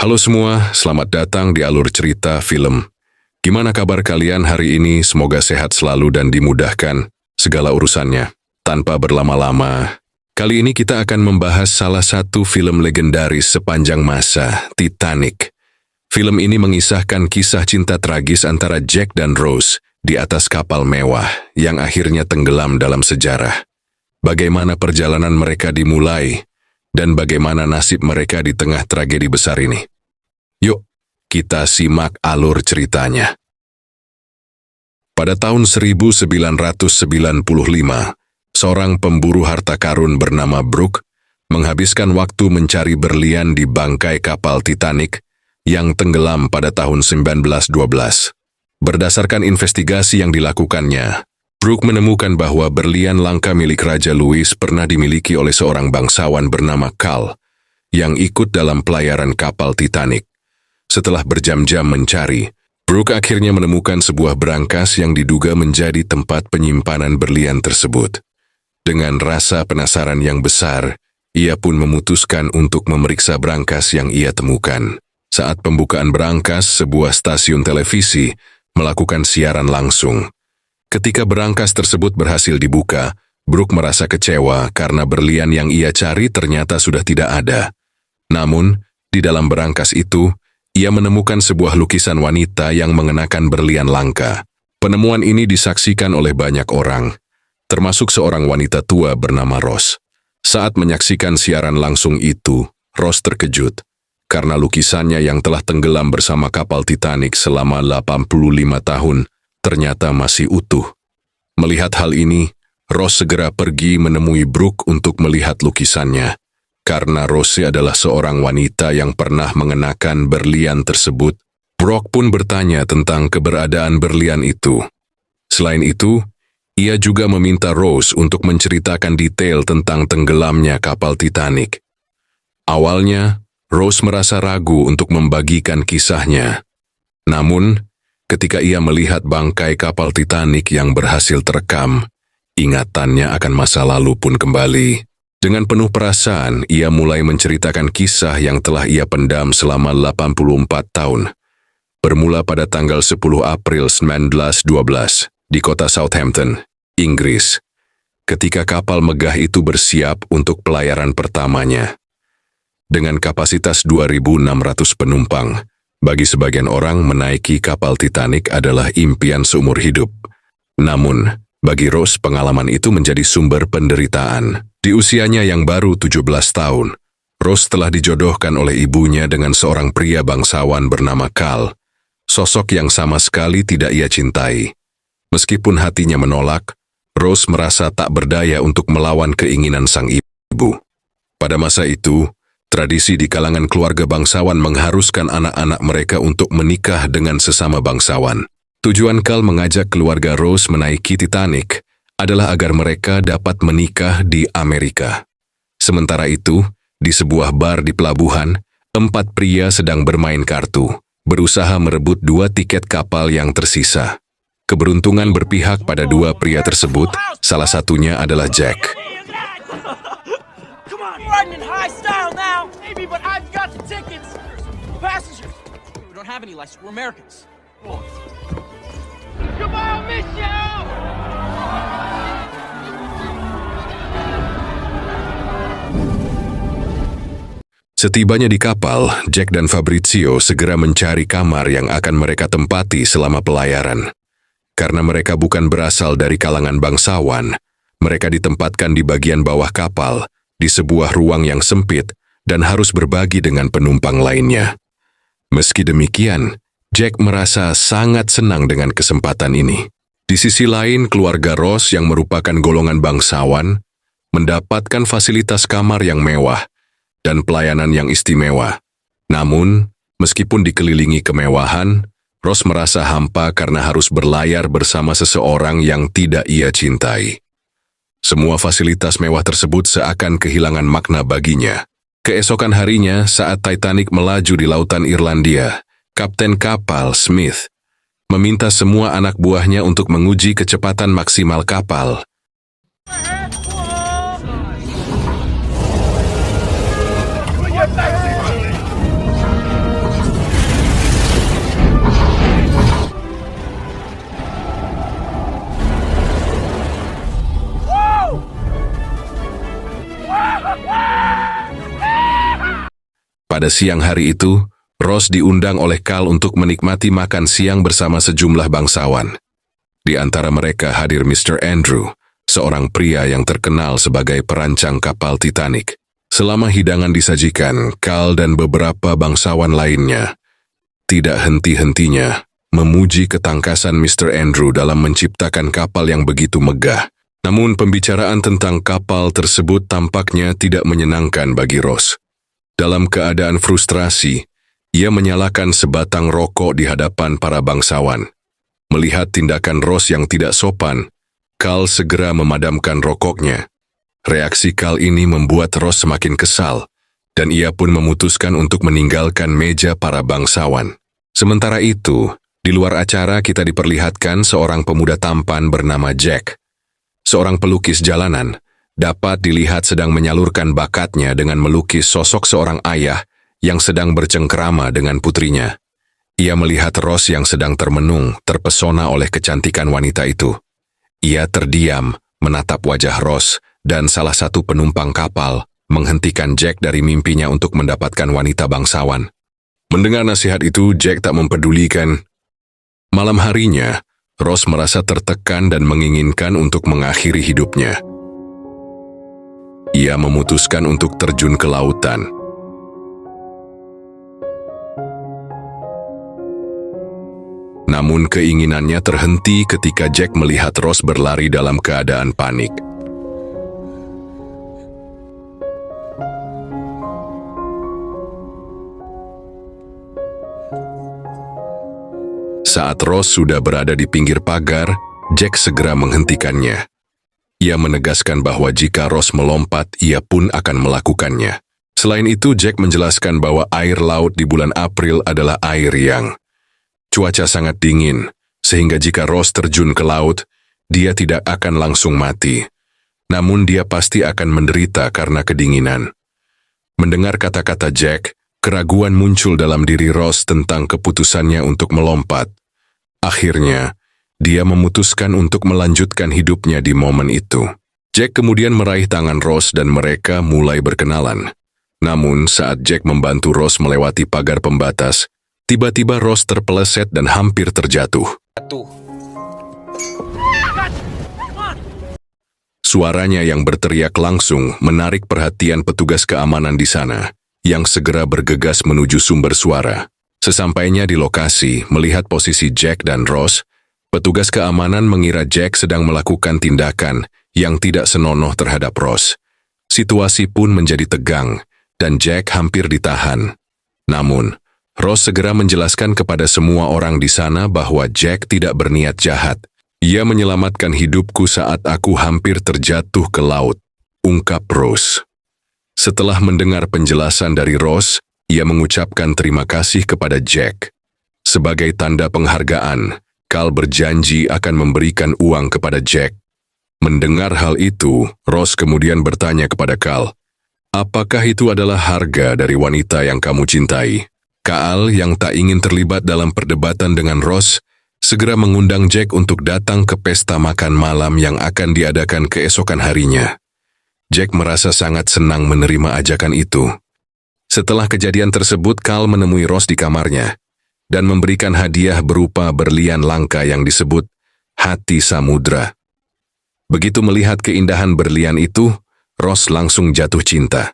Halo semua, selamat datang di Alur Cerita Film. Gimana kabar kalian hari ini? Semoga sehat selalu dan dimudahkan segala urusannya. Tanpa berlama-lama, kali ini kita akan membahas salah satu film legendaris sepanjang masa, Titanic. Film ini mengisahkan kisah cinta tragis antara Jack dan Rose di atas kapal mewah yang akhirnya tenggelam dalam sejarah. Bagaimana perjalanan mereka dimulai, dan bagaimana nasib mereka di tengah tragedi besar ini. Yuk, kita simak alur ceritanya. Pada tahun 1995, seorang pemburu harta karun bernama Brooke menghabiskan waktu mencari berlian di bangkai kapal Titanic yang tenggelam pada tahun 1912. Berdasarkan investigasi yang dilakukannya, Brooke menemukan bahwa berlian langka milik Raja Louis pernah dimiliki oleh seorang bangsawan bernama Carl yang ikut dalam pelayaran kapal Titanic. Setelah berjam-jam mencari, Brooke akhirnya menemukan sebuah berangkas yang diduga menjadi tempat penyimpanan berlian tersebut. Dengan rasa penasaran yang besar, ia pun memutuskan untuk memeriksa berangkas yang ia temukan. Saat pembukaan berangkas, sebuah stasiun televisi melakukan siaran langsung. Ketika berangkas tersebut berhasil dibuka, Brooke merasa kecewa karena berlian yang ia cari ternyata sudah tidak ada. Namun, di dalam berangkas itu, ia menemukan sebuah lukisan wanita yang mengenakan berlian langka. Penemuan ini disaksikan oleh banyak orang, termasuk seorang wanita tua bernama Rose. Saat menyaksikan siaran langsung itu, Rose terkejut karena lukisannya yang telah tenggelam bersama kapal Titanic selama 85 tahun ternyata masih utuh. Melihat hal ini, Rose segera pergi menemui Brooke untuk melihat lukisannya. Karena Rose adalah seorang wanita yang pernah mengenakan berlian tersebut, Brooke pun bertanya tentang keberadaan berlian itu. Selain itu, ia juga meminta Rose untuk menceritakan detail tentang tenggelamnya kapal Titanic. Awalnya, Rose merasa ragu untuk membagikan kisahnya. Namun, ketika ia melihat bangkai kapal Titanic yang berhasil terekam, ingatannya akan masa lalu pun kembali. Dengan penuh perasaan, ia mulai menceritakan kisah yang telah ia pendam selama 84 tahun. Bermula pada tanggal 10 April 1912 di kota Southampton, Inggris, ketika kapal megah itu bersiap untuk pelayaran pertamanya. Dengan kapasitas 2.600 penumpang, bagi sebagian orang menaiki kapal Titanic adalah impian seumur hidup. Namun, bagi Rose pengalaman itu menjadi sumber penderitaan. Di usianya yang baru 17 tahun, Rose telah dijodohkan oleh ibunya dengan seorang pria bangsawan bernama Carl, sosok yang sama sekali tidak ia cintai. Meskipun hatinya menolak, Rose merasa tak berdaya untuk melawan keinginan sang ibu. Pada masa itu, tradisi di kalangan keluarga bangsawan mengharuskan anak-anak mereka untuk menikah dengan sesama bangsawan. Tujuan Carl mengajak keluarga Rose menaiki Titanic adalah agar mereka dapat menikah di Amerika. Sementara itu, di sebuah bar di pelabuhan, 4 pria sedang bermain kartu, berusaha merebut 2 tiket kapal yang tersisa. Keberuntungan berpihak pada 2 pria tersebut, salah satunya adalah Jack. Setibanya di kapal, Jack dan Fabrizio segera mencari kamar yang akan mereka tempati selama pelayaran. Karena mereka bukan berasal dari kalangan bangsawan, mereka ditempatkan di bagian bawah kapal, di sebuah ruang yang sempit dan harus berbagi dengan penumpang lainnya. Meski demikian, Jack merasa sangat senang dengan kesempatan ini. Di sisi lain, keluarga Rose yang merupakan golongan bangsawan mendapatkan fasilitas kamar yang mewah dan pelayanan yang istimewa. Namun, meskipun dikelilingi kemewahan, Rose merasa hampa karena harus berlayar bersama seseorang yang tidak ia cintai. Semua fasilitas mewah tersebut seakan kehilangan makna baginya. Keesokan harinya, saat Titanic melaju di lautan Irlandia, Kapten kapal Smith meminta semua anak buahnya untuk menguji kecepatan maksimal kapal. Pada siang hari itu, Ross diundang oleh Carl untuk menikmati makan siang bersama sejumlah bangsawan. Di antara mereka hadir Mr. Andrew, seorang pria yang terkenal sebagai perancang kapal Titanic. Selama hidangan disajikan, Carl dan beberapa bangsawan lainnya tidak henti-hentinya memuji ketangkasan Mr. Andrew dalam menciptakan kapal yang begitu megah. Namun pembicaraan tentang kapal tersebut tampaknya tidak menyenangkan bagi Ross. Dalam keadaan frustrasi, ia menyalakan sebatang rokok di hadapan para bangsawan. Melihat tindakan Ross yang tidak sopan, Carl segera memadamkan rokoknya. Reaksi Carl ini membuat Ross semakin kesal, dan ia pun memutuskan untuk meninggalkan meja para bangsawan. Sementara itu, di luar acara kita diperlihatkan seorang pemuda tampan bernama Jack. Seorang pelukis jalanan, dapat dilihat sedang menyalurkan bakatnya dengan melukis sosok seorang ayah yang sedang bercengkerama dengan putrinya. Ia melihat Ross yang sedang termenung, terpesona oleh kecantikan wanita itu. Ia terdiam, menatap wajah Ross, dan salah satu penumpang kapal menghentikan Jack dari mimpinya untuk mendapatkan wanita bangsawan. Mendengar nasihat itu, Jack tak mempedulikan. Malam harinya, Ross merasa tertekan dan menginginkan untuk mengakhiri hidupnya. Ia memutuskan untuk terjun ke lautan. Namun keinginannya terhenti ketika Jack melihat Ross berlari dalam keadaan panik. Saat Ross sudah berada di pinggir pagar, Jack segera menghentikannya. Ia menegaskan bahwa jika Ross melompat, ia pun akan melakukannya. Selain itu, Jack menjelaskan bahwa air laut di bulan April adalah air yang cuaca sangat dingin, sehingga jika Ross terjun ke laut, dia tidak akan langsung mati. Namun dia pasti akan menderita karena kedinginan. Mendengar kata-kata Jack, keraguan muncul dalam diri Ross tentang keputusannya untuk melompat. Akhirnya, dia memutuskan untuk melanjutkan hidupnya di momen itu. Jack kemudian meraih tangan Ross dan mereka mulai berkenalan. Namun, saat Jack membantu Ross melewati pagar pembatas, tiba-tiba Ross terpeleset dan hampir terjatuh. Suaranya yang berteriak langsung menarik perhatian petugas keamanan di sana, yang segera bergegas menuju sumber suara. Sesampainya di lokasi, melihat posisi Jack dan Ross, petugas keamanan mengira Jack sedang melakukan tindakan yang tidak senonoh terhadap Ross. Situasi pun menjadi tegang, dan Jack hampir ditahan. Namun, Ross segera menjelaskan kepada semua orang di sana bahwa Jack tidak berniat jahat. Ia menyelamatkan hidupku saat aku hampir terjatuh ke laut, ungkap Ross. Setelah mendengar penjelasan dari Ross, ia mengucapkan terima kasih kepada Jack. Sebagai tanda penghargaan, Carl berjanji akan memberikan uang kepada Jack. Mendengar hal itu, Ross kemudian bertanya kepada Carl, "Apakah itu adalah harga dari wanita yang kamu cintai?" Carl yang tak ingin terlibat dalam perdebatan dengan Ross, segera mengundang Jack untuk datang ke pesta makan malam yang akan diadakan keesokan harinya. Jack merasa sangat senang menerima ajakan itu. Setelah kejadian tersebut, Carl menemui Ross di kamarnya dan memberikan hadiah berupa berlian langka yang disebut Hati Samudra. Begitu melihat keindahan berlian itu, Ross langsung jatuh cinta.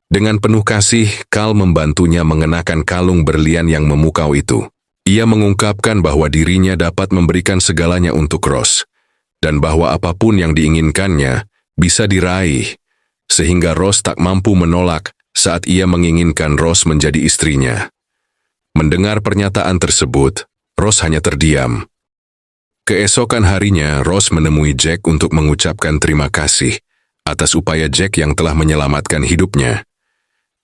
Dengan penuh kasih, Carl membantunya mengenakan kalung berlian yang memukau itu. Ia mengungkapkan bahwa dirinya dapat memberikan segalanya untuk Ross, dan bahwa apapun yang diinginkannya bisa diraih, sehingga Ross tak mampu menolak saat ia menginginkan Ross menjadi istrinya. Mendengar pernyataan tersebut, Ross hanya terdiam. Keesokan harinya, Ross menemui Jack untuk mengucapkan terima kasih atas upaya Jack yang telah menyelamatkan hidupnya.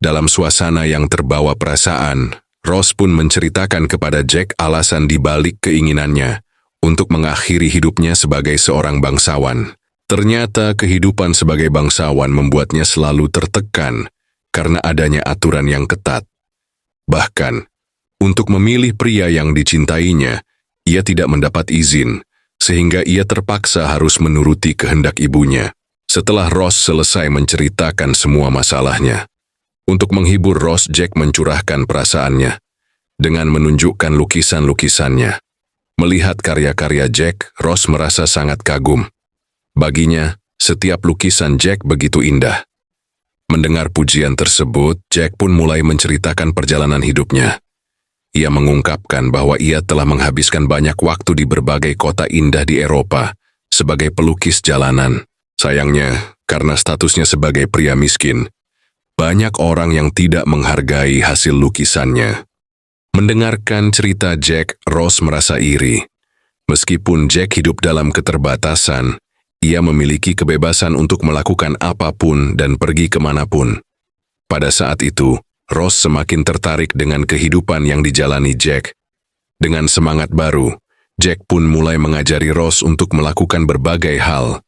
Dalam suasana yang terbawa perasaan, Ross pun menceritakan kepada Jack alasan dibalik keinginannya untuk mengakhiri hidupnya sebagai seorang bangsawan. Ternyata kehidupan sebagai bangsawan membuatnya selalu tertekan karena adanya aturan yang ketat. Bahkan, untuk memilih pria yang dicintainya, ia tidak mendapat izin, sehingga ia terpaksa harus menuruti kehendak ibunya. Setelah Ross selesai menceritakan semua masalahnya, Untuk menghibur Ross, Jack mencurahkan perasaannya dengan menunjukkan lukisan-lukisannya. Melihat karya-karya Jack, Ross merasa sangat kagum. Baginya, setiap lukisan Jack begitu indah. Mendengar pujian tersebut, Jack pun mulai menceritakan perjalanan hidupnya. Ia mengungkapkan bahwa ia telah menghabiskan banyak waktu di berbagai kota indah di Eropa sebagai pelukis jalanan. Sayangnya, karena statusnya sebagai pria miskin, banyak orang yang tidak menghargai hasil lukisannya. Mendengarkan cerita Jack, Ross merasa iri. Meskipun Jack hidup dalam keterbatasan, ia memiliki kebebasan untuk melakukan apapun dan pergi kemanapun. Pada saat itu, Ross semakin tertarik dengan kehidupan yang dijalani Jack. Dengan semangat baru, Jack pun mulai mengajari Ross untuk melakukan berbagai hal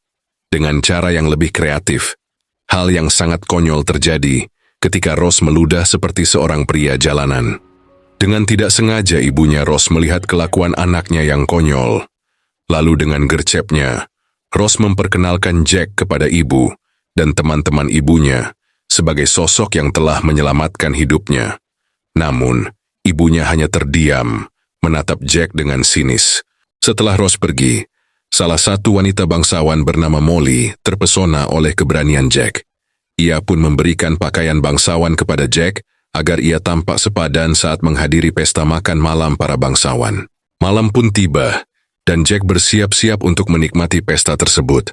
dengan cara yang lebih kreatif. Hal yang sangat konyol terjadi ketika Ross meludah seperti seorang pria jalanan. Dengan tidak sengaja ibunya Ross melihat kelakuan anaknya yang konyol. Lalu dengan gercepnya, Ross memperkenalkan Jack kepada ibu dan teman-teman ibunya sebagai sosok yang telah menyelamatkan hidupnya. Namun, ibunya hanya terdiam, menatap Jack dengan sinis. Setelah Ross pergi, salah satu wanita bangsawan bernama Molly terpesona oleh keberanian Jack. Ia pun memberikan pakaian bangsawan kepada Jack agar ia tampak sepadan saat menghadiri pesta makan malam para bangsawan. Malam pun tiba, dan Jack bersiap-siap untuk menikmati pesta tersebut.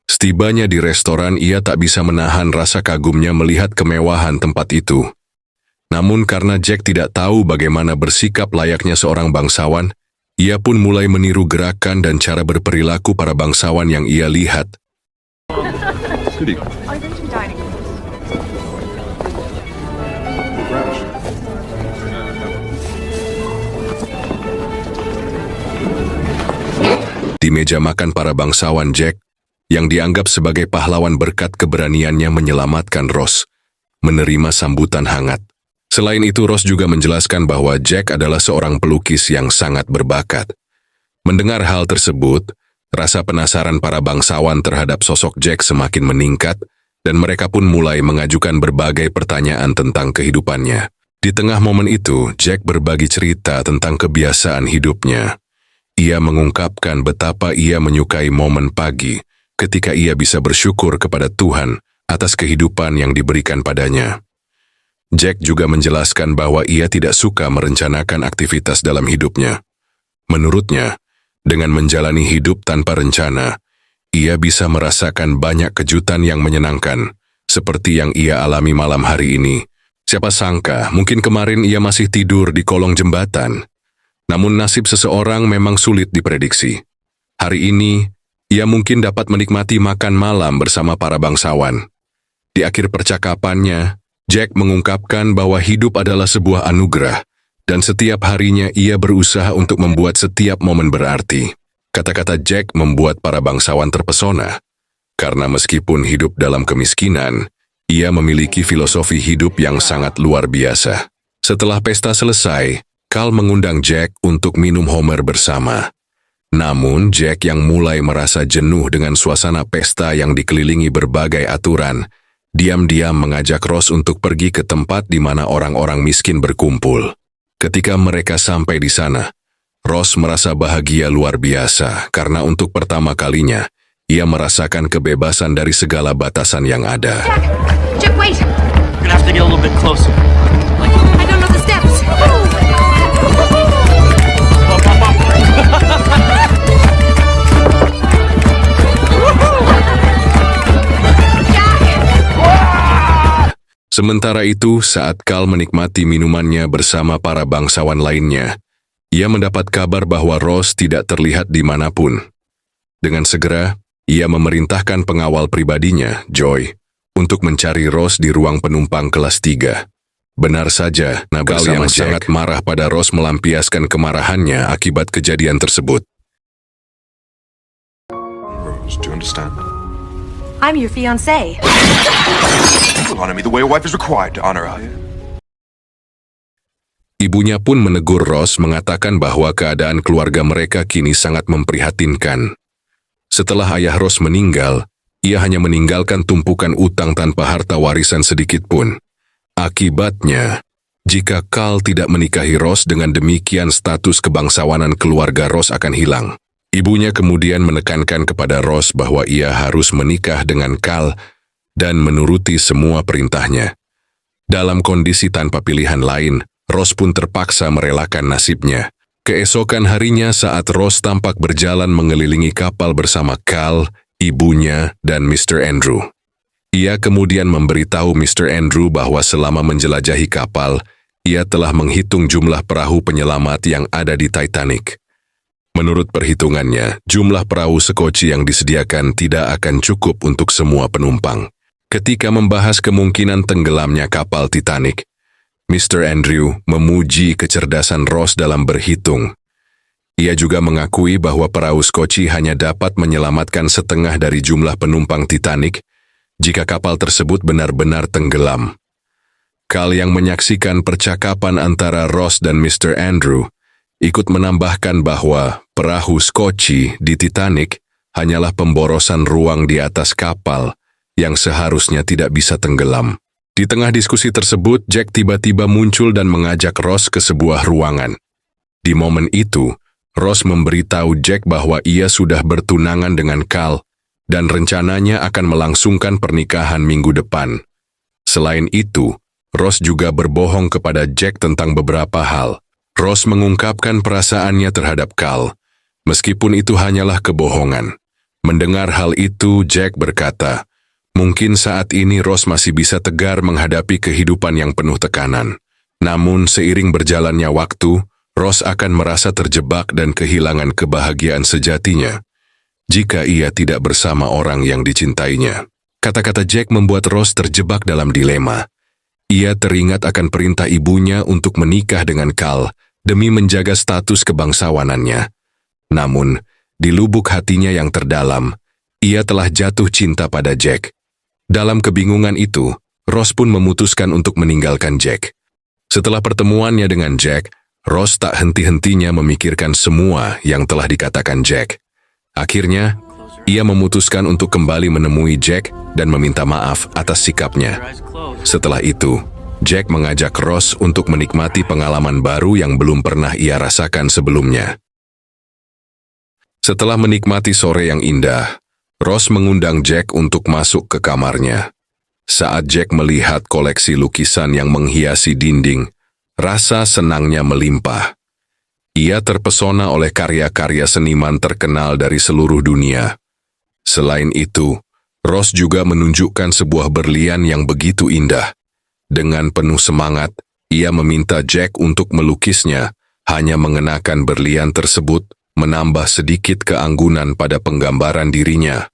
Setibanya di restoran, ia tak bisa menahan rasa kagumnya melihat kemewahan tempat itu. Namun karena Jack tidak tahu bagaimana bersikap layaknya seorang bangsawan, ia pun mulai meniru gerakan dan cara berperilaku para bangsawan yang ia lihat. Di meja makan para bangsawan, Jack, yang dianggap sebagai pahlawan berkat keberaniannya menyelamatkan Ross, menerima sambutan hangat. Selain itu, Ross juga menjelaskan bahwa Jack adalah seorang pelukis yang sangat berbakat. Mendengar hal tersebut, rasa penasaran para bangsawan terhadap sosok Jack semakin meningkat, dan mereka pun mulai mengajukan berbagai pertanyaan tentang kehidupannya. Di tengah momen itu, Jack berbagi cerita tentang kebiasaan hidupnya. Ia mengungkapkan betapa ia menyukai momen pagi ketika ia bisa bersyukur kepada Tuhan atas kehidupan yang diberikan padanya. Jack juga menjelaskan bahwa ia tidak suka merencanakan aktivitas dalam hidupnya. Menurutnya, dengan menjalani hidup tanpa rencana, ia bisa merasakan banyak kejutan yang menyenangkan, seperti yang ia alami malam hari ini. Siapa sangka, mungkin kemarin ia masih tidur di kolong jembatan. Namun nasib seseorang memang sulit diprediksi. Hari ini, ia mungkin dapat menikmati makan malam bersama para bangsawan. Di akhir percakapannya, Jack mengungkapkan bahwa hidup adalah sebuah anugerah, dan setiap harinya ia berusaha untuk membuat setiap momen berarti. Kata-kata Jack membuat para bangsawan terpesona, karena meskipun hidup dalam kemiskinan, ia memiliki filosofi hidup yang sangat luar biasa. Setelah pesta selesai, Carl mengundang Jack untuk minum Homer bersama. Namun, Jack yang mulai merasa jenuh dengan suasana pesta yang dikelilingi berbagai aturan, diam-diam mengajak Ross untuk pergi ke tempat di mana orang-orang miskin berkumpul. Ketika mereka sampai di sana, Ross merasa bahagia luar biasa karena untuk pertama kalinya, ia merasakan kebebasan dari segala batasan yang ada. Jack, wait! You're gonna have to get a little bit closer. I don't know the steps. Sementara itu, saat Carl menikmati minumannya bersama para bangsawan lainnya, ia mendapat kabar bahwa Ross tidak terlihat dimanapun. Dengan segera, ia memerintahkan pengawal pribadinya, Joy, untuk mencari Ross di ruang penumpang kelas 3. Benar saja, Carl yang sangat marah pada Ross melampiaskan kemarahannya akibat kejadian tersebut. Rose, do you understand? I'm your fiancé. You will honor me the way a wife is required to honor her. Ibunya pun menegur Ross, mengatakan bahwa keadaan keluarga mereka kini sangat memprihatinkan. Setelah ayah Ross meninggal, ia hanya meninggalkan tumpukan utang tanpa harta warisan sedikit pun. Akibatnya, jika Carl tidak menikahi Rose, dengan demikian status kebangsawanan keluarga Rose akan hilang. Ibunya kemudian menekankan kepada Rose bahwa ia harus menikah dengan Carl dan menuruti semua perintahnya. Dalam kondisi tanpa pilihan lain, Rose pun terpaksa merelakan nasibnya. Keesokan harinya saat Rose tampak berjalan mengelilingi kapal bersama Carl, ibunya, dan Mr. Andrew. Ia kemudian memberitahu Mr. Andrew bahwa selama menjelajahi kapal, ia telah menghitung jumlah perahu penyelamat yang ada di Titanic. Menurut perhitungannya, jumlah perahu sekoci yang disediakan tidak akan cukup untuk semua penumpang. Ketika membahas kemungkinan tenggelamnya kapal Titanic, Mr. Andrew memuji kecerdasan Rose dalam berhitung. Ia juga mengakui bahwa perahu sekoci hanya dapat menyelamatkan setengah dari jumlah penumpang Titanic jika kapal tersebut benar-benar tenggelam. Carl yang menyaksikan percakapan antara Rose dan Mr. Andrew ikut menambahkan bahwa perahu sekoci di Titanic hanyalah pemborosan ruang di atas kapal yang seharusnya tidak bisa tenggelam. Di tengah diskusi tersebut, Jack tiba-tiba muncul dan mengajak Rose ke sebuah ruangan. Di momen itu, Rose memberitahu Jack bahwa ia sudah bertunangan dengan Carl dan rencananya akan melangsungkan pernikahan minggu depan. Selain itu, Rose juga berbohong kepada Jack tentang beberapa hal. Rose mengungkapkan perasaannya terhadap Carl, meskipun itu hanyalah kebohongan. Mendengar hal itu, Jack berkata, mungkin saat ini Rose masih bisa tegar menghadapi kehidupan yang penuh tekanan. Namun seiring berjalannya waktu, Rose akan merasa terjebak dan kehilangan kebahagiaan sejatinya jika ia tidak bersama orang yang dicintainya. Kata-kata Jack membuat Rose terjebak dalam dilema. Ia teringat akan perintah ibunya untuk menikah dengan Carl demi menjaga status kebangsawanannya. Namun, di lubuk hatinya yang terdalam, ia telah jatuh cinta pada Jack. Dalam kebingungan itu, Rose pun memutuskan untuk meninggalkan Jack. Setelah pertemuannya dengan Jack, Rose tak henti-hentinya memikirkan semua yang telah dikatakan Jack. Akhirnya, ia memutuskan untuk kembali menemui Jack dan meminta maaf atas sikapnya. Setelah itu, Jack mengajak Rose untuk menikmati pengalaman baru yang belum pernah ia rasakan sebelumnya. Setelah menikmati sore yang indah, Rose mengundang Jack untuk masuk ke kamarnya. Saat Jack melihat koleksi lukisan yang menghiasi dinding, rasa senangnya melimpah. Ia terpesona oleh karya-karya seniman terkenal dari seluruh dunia. Selain itu, Rose juga menunjukkan sebuah berlian yang begitu indah. Dengan penuh semangat, ia meminta Jack untuk melukisnya, hanya mengenakan berlian tersebut menambah sedikit keanggunan pada penggambaran dirinya.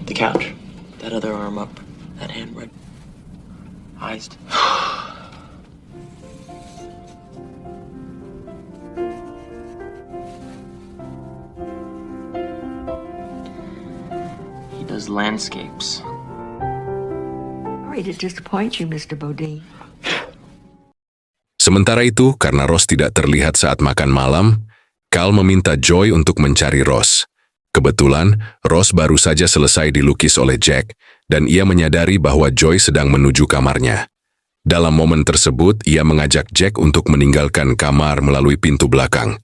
The couch. That other arm up. That hand right. Eyes. He does landscapes. Sorry to disappoint you, Mr. Bodine. Sementara itu, karena Rose tidak terlihat saat makan malam, Carl meminta Joy untuk mencari Rose. Kebetulan, Rose baru saja selesai dilukis oleh Jack, dan ia menyadari bahwa Joy sedang menuju kamarnya. Dalam momen tersebut, ia mengajak Jack untuk meninggalkan kamar melalui pintu belakang.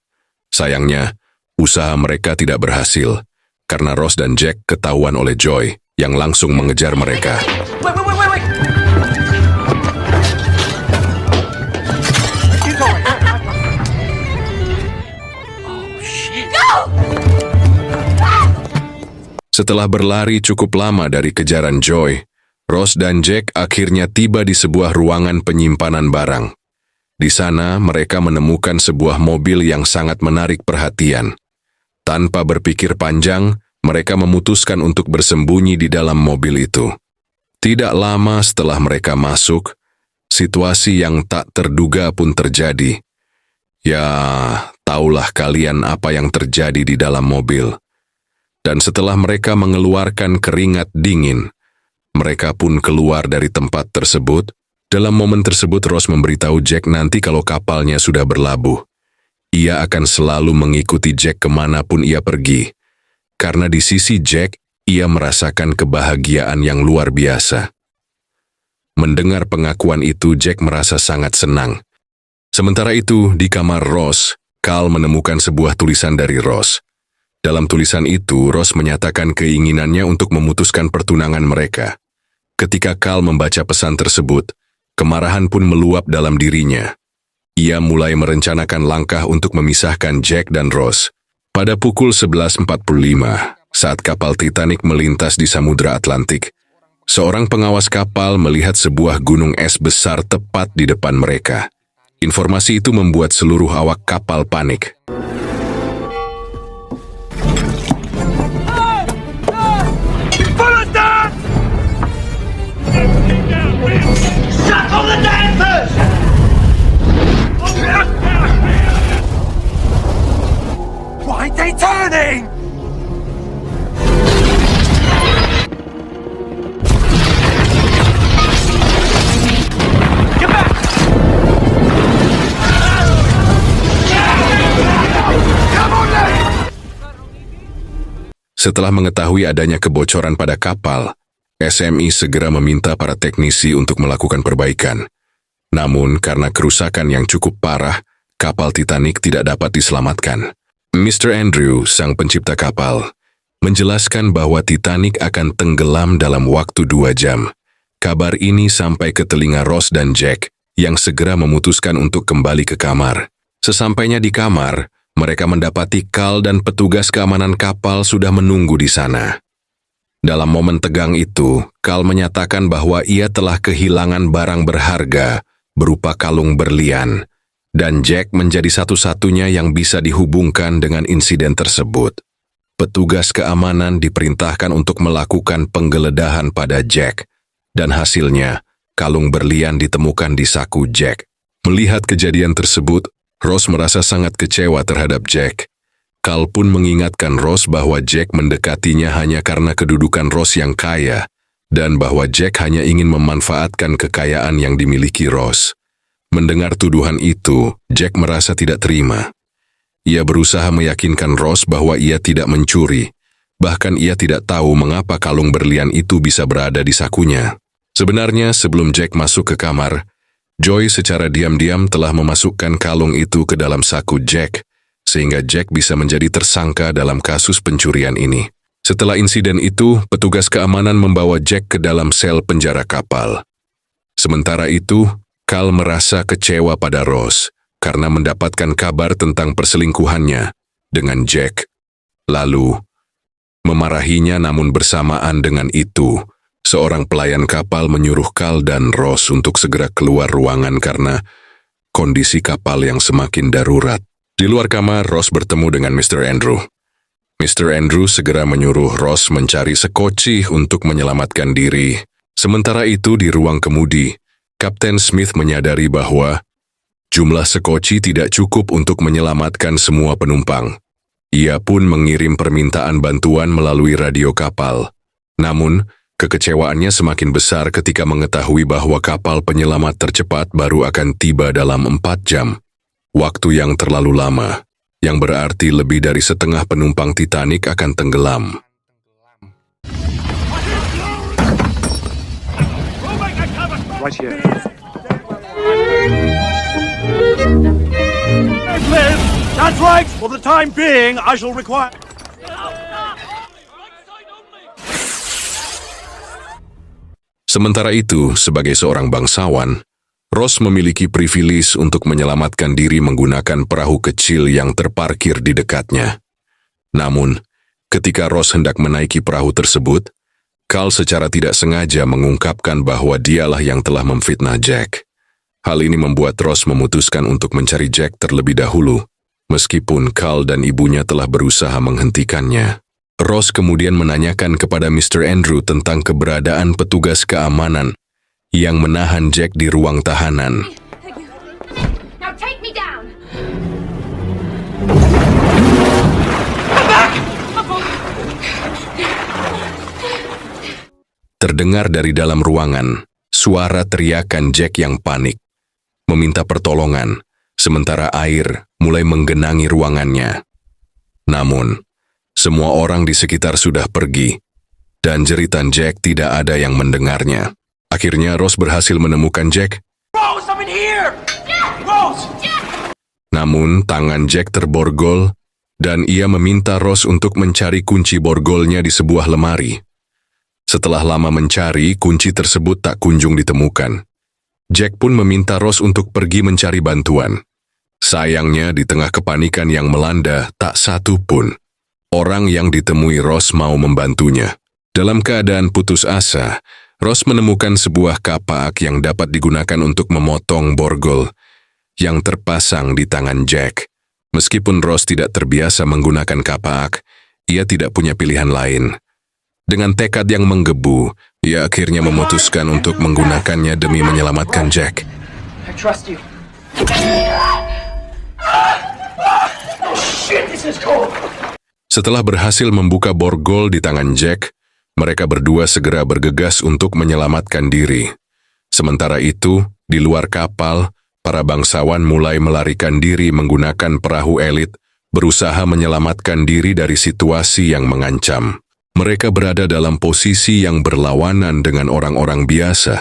Sayangnya, usaha mereka tidak berhasil, karena Rose dan Jack ketahuan oleh Joy, yang langsung mengejar mereka. Wait! Oh, shit. Setelah berlari cukup lama dari kejaran Joy, Rose dan Jack akhirnya tiba di sebuah ruangan penyimpanan barang. Di sana, mereka menemukan sebuah mobil yang sangat menarik perhatian. Tanpa berpikir panjang, mereka memutuskan untuk bersembunyi di dalam mobil itu. Tidak lama setelah mereka masuk, situasi yang tak terduga pun terjadi. Ya, taulah kalian apa yang terjadi di dalam mobil. Dan setelah mereka mengeluarkan keringat dingin, mereka pun keluar dari tempat tersebut. Dalam momen tersebut, Rose memberitahu Jack nanti kalau kapalnya sudah berlabuh. Ia akan selalu mengikuti Jack kemanapun ia pergi. Karena di sisi Jack, ia merasakan kebahagiaan yang luar biasa. Mendengar pengakuan itu, Jack merasa sangat senang. Sementara itu, di kamar Ross, Carl menemukan sebuah tulisan dari Ross. Dalam tulisan itu, Ross menyatakan keinginannya untuk memutuskan pertunangan mereka. Ketika Carl membaca pesan tersebut, kemarahan pun meluap dalam dirinya. Ia mulai merencanakan langkah untuk memisahkan Jack dan Ross. Pada pukul 11.45, saat kapal Titanic melintas di Samudra Atlantik, seorang pengawas kapal melihat sebuah gunung es besar tepat di depan mereka. Informasi itu membuat seluruh awak kapal panik. Why are they turning? Setelah mengetahui adanya kebocoran pada kapal, SMI segera meminta para teknisi untuk melakukan perbaikan. Namun, karena kerusakan yang cukup parah, kapal Titanic tidak dapat diselamatkan. Mr. Andrew, sang pencipta kapal, menjelaskan bahwa Titanic akan tenggelam dalam waktu 2 jam. Kabar ini sampai ke telinga Ross dan Jack, yang segera memutuskan untuk kembali ke kamar. Sesampainya di kamar, mereka mendapati Carl dan petugas keamanan kapal sudah menunggu di sana. Dalam momen tegang itu, Carl menyatakan bahwa ia telah kehilangan barang berharga berupa kalung berlian, dan Jack menjadi satu-satunya yang bisa dihubungkan dengan insiden tersebut. Petugas keamanan diperintahkan untuk melakukan penggeledahan pada Jack, dan hasilnya, kalung berlian ditemukan di saku Jack. Melihat kejadian tersebut, Ross merasa sangat kecewa terhadap Jack. Carl pun mengingatkan Ross bahwa Jack mendekatinya hanya karena kedudukan Ross yang kaya, dan bahwa Jack hanya ingin memanfaatkan kekayaan yang dimiliki Ross. Mendengar tuduhan itu, Jack merasa tidak terima. Ia berusaha meyakinkan Ross bahwa ia tidak mencuri, bahkan ia tidak tahu mengapa kalung berlian itu bisa berada di sakunya. Sebenarnya, sebelum Jack masuk ke kamar, Joy secara diam-diam telah memasukkan kalung itu ke dalam saku Jack, sehingga Jack bisa menjadi tersangka dalam kasus pencurian ini. Setelah insiden itu, petugas keamanan membawa Jack ke dalam sel penjara kapal. Sementara itu, Carl merasa kecewa pada Ross karena mendapatkan kabar tentang perselingkuhannya dengan Jack. Lalu, memarahinya, namun bersamaan dengan itu, seorang pelayan kapal menyuruh Carl dan Ross untuk segera keluar ruangan karena kondisi kapal yang semakin darurat. Di luar kamar, Ross bertemu dengan Mr. Andrew. Mr. Andrew segera menyuruh Ross mencari sekoci untuk menyelamatkan diri. Sementara itu, di ruang kemudi, Kapten Smith menyadari bahwa jumlah sekoci tidak cukup untuk menyelamatkan semua penumpang. Ia pun mengirim permintaan bantuan melalui radio kapal. Namun, kekecewaannya semakin besar ketika mengetahui bahwa kapal penyelamat tercepat baru akan tiba dalam 4 jam. Waktu yang terlalu lama, yang berarti lebih dari setengah penumpang Titanic akan tenggelam. Right here. Live! That's right! For the time being, I shall require... Sementara itu, sebagai seorang bangsawan, Ross memiliki privilege untuk menyelamatkan diri menggunakan perahu kecil yang terparkir di dekatnya. Namun, ketika Ross hendak menaiki perahu tersebut, Carl secara tidak sengaja mengungkapkan bahwa dialah yang telah memfitnah Jack. Hal ini membuat Ross memutuskan untuk mencari Jack terlebih dahulu, meskipun Carl dan ibunya telah berusaha menghentikannya. Ross kemudian menanyakan kepada Mr. Andrew tentang keberadaan petugas keamanan yang menahan Jack di ruang tahanan. Now take me down. Terdengar dari dalam ruangan, suara teriakan Jack yang panik, meminta pertolongan, sementara air mulai menggenangi ruangannya. Namun, semua orang di sekitar sudah pergi, dan jeritan Jack tidak ada yang mendengarnya. Akhirnya Rose berhasil menemukan Jack. Rose, I'm in here! Rose! Namun tangan Jack terborgol dan ia meminta Rose untuk mencari kunci borgolnya di sebuah lemari. Setelah lama mencari, kunci tersebut tak kunjung ditemukan. Jack pun meminta Rose untuk pergi mencari bantuan. Sayangnya di tengah kepanikan yang melanda, tak satu pun orang yang ditemui Rose mau membantunya. Dalam keadaan putus asa, Rose menemukan sebuah kapak yang dapat digunakan untuk memotong borgol yang terpasang di tangan Jack. Meskipun Rose tidak terbiasa menggunakan kapak, ia tidak punya pilihan lain. Dengan tekad yang menggebu, ia akhirnya memutuskan untuk menggunakannya demi menyelamatkan Jack. I trust you. Shit, this is cold! Setelah berhasil membuka borgol di tangan Jack, mereka berdua segera bergegas untuk menyelamatkan diri. Sementara itu, di luar kapal, para bangsawan mulai melarikan diri menggunakan perahu elit, berusaha menyelamatkan diri dari situasi yang mengancam. Mereka berada dalam posisi yang berlawanan dengan orang-orang biasa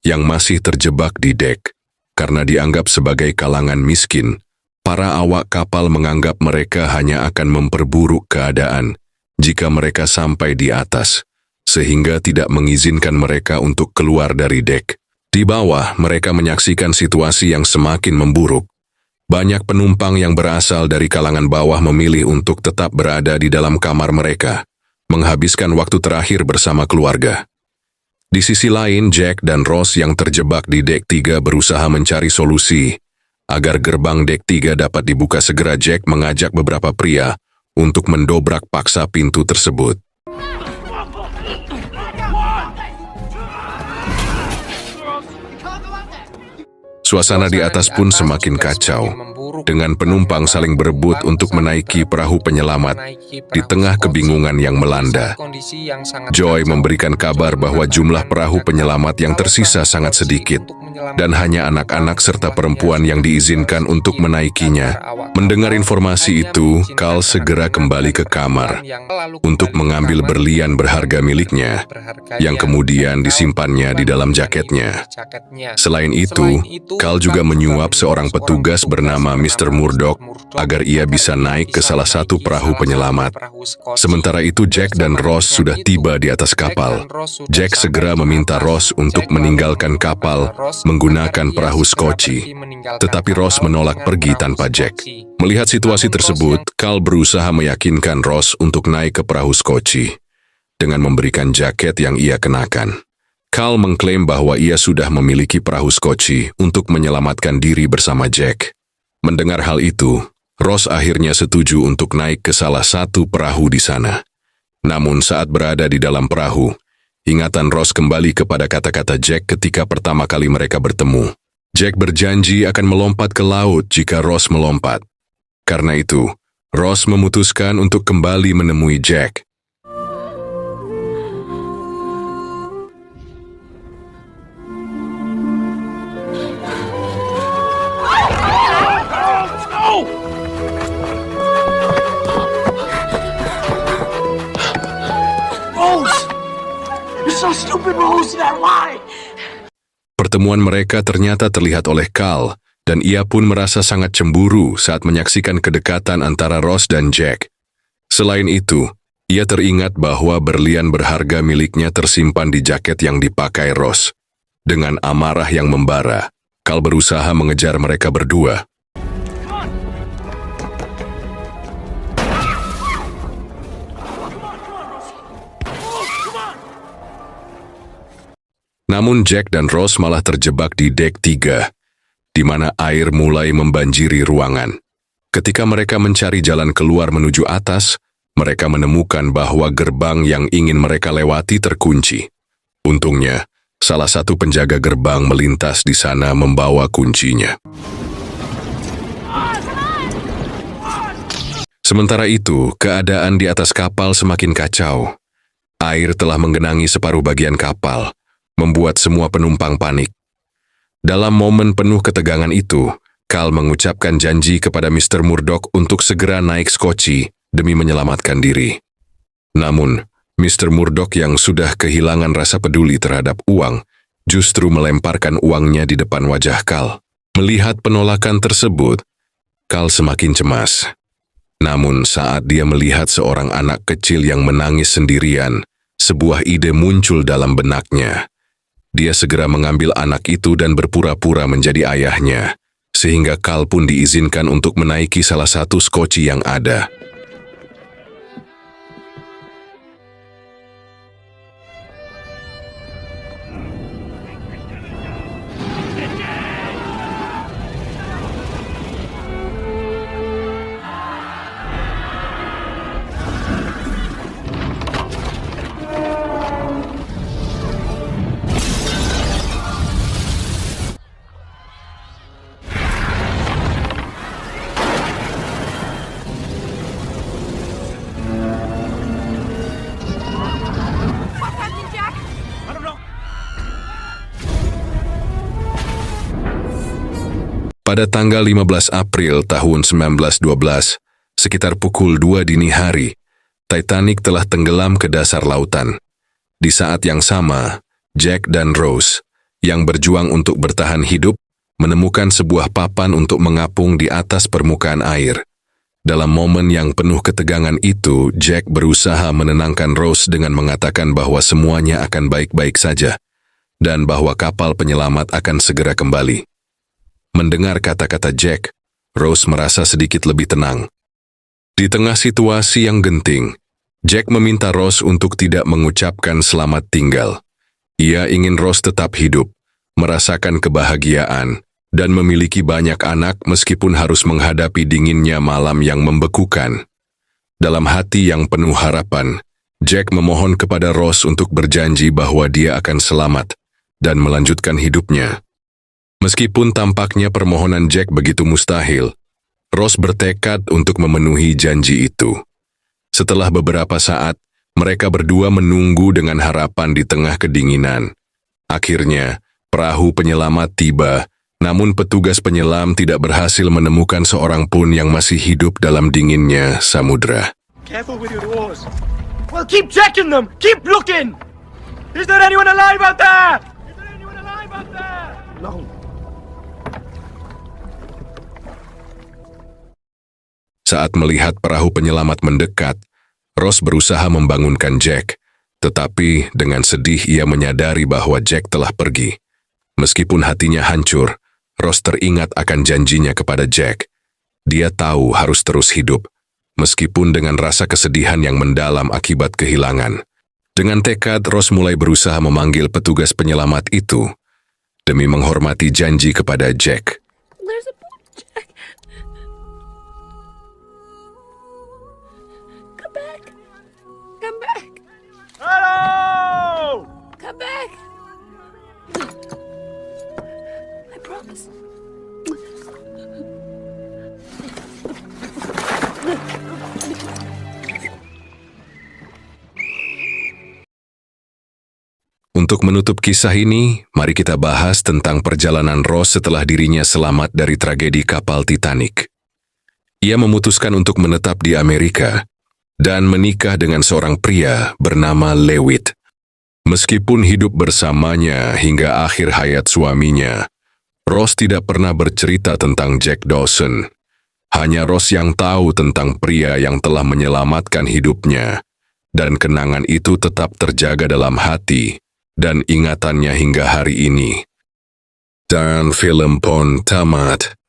yang masih terjebak di dek. Karena dianggap sebagai kalangan miskin, para awak kapal menganggap mereka hanya akan memperburuk keadaan jika mereka sampai di atas, sehingga tidak mengizinkan mereka untuk keluar dari dek. Di bawah, mereka menyaksikan situasi yang semakin memburuk. Banyak penumpang yang berasal dari kalangan bawah memilih untuk tetap berada di dalam kamar mereka, menghabiskan waktu terakhir bersama keluarga. Di sisi lain, Jack dan Rose yang terjebak di dek 3 berusaha mencari solusi. Agar gerbang dek 3 dapat dibuka segera, Jack mengajak beberapa pria untuk mendobrak paksa pintu tersebut. Suasana di atas pun semakin kacau, dengan penumpang saling berebut untuk menaiki perahu penyelamat di tengah kebingungan yang melanda. Joy memberikan kabar bahwa jumlah perahu penyelamat yang tersisa sangat sedikit, dan hanya anak-anak serta perempuan yang diizinkan untuk menaikinya. Mendengar informasi itu, Carl segera kembali ke kamar untuk mengambil berlian berharga miliknya, yang kemudian disimpannya di dalam jaketnya. Selain itu, Carl juga menyuap seorang petugas bernama Mr. Murdoch agar ia bisa naik ke salah satu perahu penyelamat. Sementara itu, Jack dan Rose sudah tiba di atas kapal. Jack segera meminta Rose untuk meninggalkan kapal menggunakan perahu skoci, tetapi Rose menolak pergi tanpa Jack. Melihat situasi tersebut, Carl berusaha meyakinkan Rose untuk naik ke perahu skoci dengan memberikan jaket yang ia kenakan. Carl mengklaim bahwa ia sudah memiliki perahu skoci untuk menyelamatkan diri bersama Jack. Mendengar hal itu, Rose akhirnya setuju untuk naik ke salah satu perahu di sana. Namun saat berada di dalam perahu, ingatan Rose kembali kepada kata-kata Jack ketika pertama kali mereka bertemu. Jack berjanji akan melompat ke laut jika Rose melompat. Karena itu, Rose memutuskan untuk kembali menemui Jack. So stupid, Rose, that lie! Pertemuan mereka ternyata terlihat oleh Carl, dan ia pun merasa sangat cemburu saat menyaksikan kedekatan antara Rose dan Jack. Selain itu, ia teringat bahwa berlian berharga miliknya tersimpan di jaket yang dipakai Rose. Dengan amarah yang membara, Carl berusaha mengejar mereka berdua. Namun Jack dan Rose malah terjebak di dek 3, di mana air mulai membanjiri ruangan. Ketika mereka mencari jalan keluar menuju atas, mereka menemukan bahwa gerbang yang ingin mereka lewati terkunci. Untungnya, salah satu penjaga gerbang melintas di sana membawa kuncinya. Sementara itu, keadaan di atas kapal semakin kacau. Air telah menggenangi separuh bagian kapal, membuat semua penumpang panik. Dalam momen penuh ketegangan itu, Carl mengucapkan janji kepada Mr. Murdoch untuk segera naik skoci demi menyelamatkan diri. Namun, Mr. Murdoch yang sudah kehilangan rasa peduli terhadap uang, justru melemparkan uangnya di depan wajah Carl. Melihat penolakan tersebut, Carl semakin cemas. Namun saat dia melihat seorang anak kecil yang menangis sendirian, sebuah ide muncul dalam benaknya. Dia segera mengambil anak itu dan berpura-pura menjadi ayahnya, sehingga Carl pun diizinkan untuk menaiki salah satu skoci yang ada. What happened, Jack? I don't know. Pada tanggal 15 April tahun 1912, sekitar pukul 2 dini hari, Titanic telah tenggelam ke dasar lautan. Di saat yang sama, Jack dan Rose, yang berjuang untuk bertahan hidup, menemukan sebuah papan untuk mengapung di atas permukaan air. Dalam momen yang penuh ketegangan itu, Jack berusaha menenangkan Rose dengan mengatakan bahwa semuanya akan baik-baik saja, dan bahwa kapal penyelamat akan segera kembali. Mendengar kata-kata Jack, Rose merasa sedikit lebih tenang. Di tengah situasi yang genting, Jack meminta Rose untuk tidak mengucapkan selamat tinggal. Ia ingin Rose tetap hidup, merasakan kebahagiaan, dan memiliki banyak anak meskipun harus menghadapi dinginnya malam yang membekukan. Dalam hati yang penuh harapan, Jack memohon kepada Rose untuk berjanji bahwa dia akan selamat dan melanjutkan hidupnya. Meskipun tampaknya permohonan Jack begitu mustahil, Rose bertekad untuk memenuhi janji itu. Setelah beberapa saat, mereka berdua menunggu dengan harapan di tengah kedinginan. Akhirnya, perahu penyelamat tiba, namun petugas penyelam tidak berhasil menemukan seorang pun yang masih hidup dalam dinginnya samudra. Careful with your oars. Well, keep checking them. Keep looking. Is there anyone alive out there? Is there anyone alive out there? No. Saat melihat perahu penyelamat mendekat, Rose berusaha membangunkan Jack, tetapi dengan sedih ia menyadari bahwa Jack telah pergi. Meskipun hatinya hancur, Rose teringat akan janjinya kepada Jack. Dia tahu harus terus hidup, meskipun dengan rasa kesedihan yang mendalam akibat kehilangan. Dengan tekad, Rose mulai berusaha memanggil petugas penyelamat itu, demi menghormati janji kepada Jack. There's a boat, Jack. Come back. Come back. Hello! Come back. I promise. Untuk menutup kisah ini, mari kita bahas tentang perjalanan Rose setelah dirinya selamat dari tragedi kapal Titanic. Ia memutuskan untuk menetap di Amerika dan menikah dengan seorang pria bernama Lewitt. Meskipun hidup bersamanya hingga akhir hayat suaminya, Rose tidak pernah bercerita tentang Jack Dawson. Hanya Rose yang tahu tentang pria yang telah menyelamatkan hidupnya, dan kenangan itu tetap terjaga dalam hati dan ingatannya hingga hari ini. Dan film pun tamat.